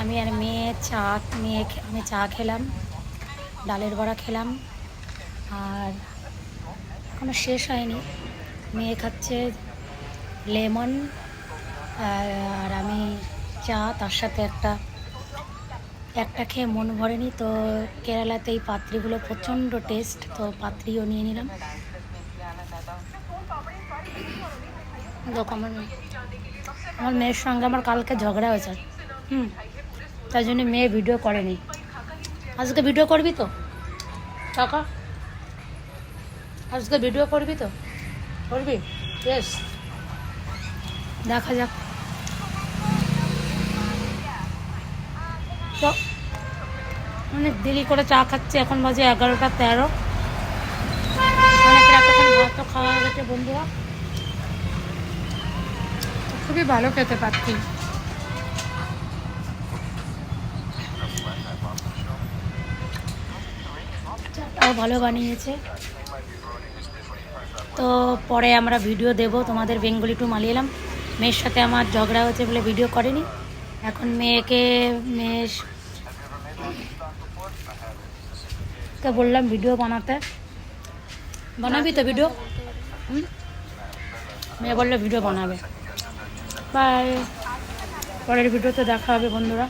আমি আর আমি চা খেলাম, ডালের বড়া খেলাম। আর এখনো শেষ হয়নি, মেয়ে খাচ্ছে লেমন আর আমি চা, তার সাথে একটা খেয়ে মন ভরেনি। তো কেরালাতে এই পাত্রিগুলো প্রচণ্ড টেস্ট, তো পাত্রিও নিয়ে নিলাম। আমার মেয়ের সঙ্গে আমার কালকে ঝগড়া হয়েছে, তাই জন্য মেয়ে ভিডিও করেনি। আজকে ভিডিও করবি তো টাকা? আজকে ভিডিও করবি তো? করবি? ইয়েস, দেখা যাক। তো অনেক দেরি করে চা খাচ্ছে, এখন বাজে 11টা 13। অনেকের এতক্ষণ ভাতও খাওয়া হয়ে গেছে বন্ধুরা। খুবই ভালো খেতে পাচ্ছি। চাটাও ভালো বানিয়েছে। তো পরে আমরা ভিডিও দেব তোমাদের। বেঙ্গলি টু মালিয়ালাম। মেয়ের সাথে আমার ঝগড়া হয়েছে বলে ভিডিও করেনি। এখন মেয়েকে বললাম ভিডিও বানাতে। বানাবি তো ভিডিও? মেয়ে বললে ভিডিও বানাবে। বাই, পরের ভিডিওতে দেখা হবে বন্ধুরা।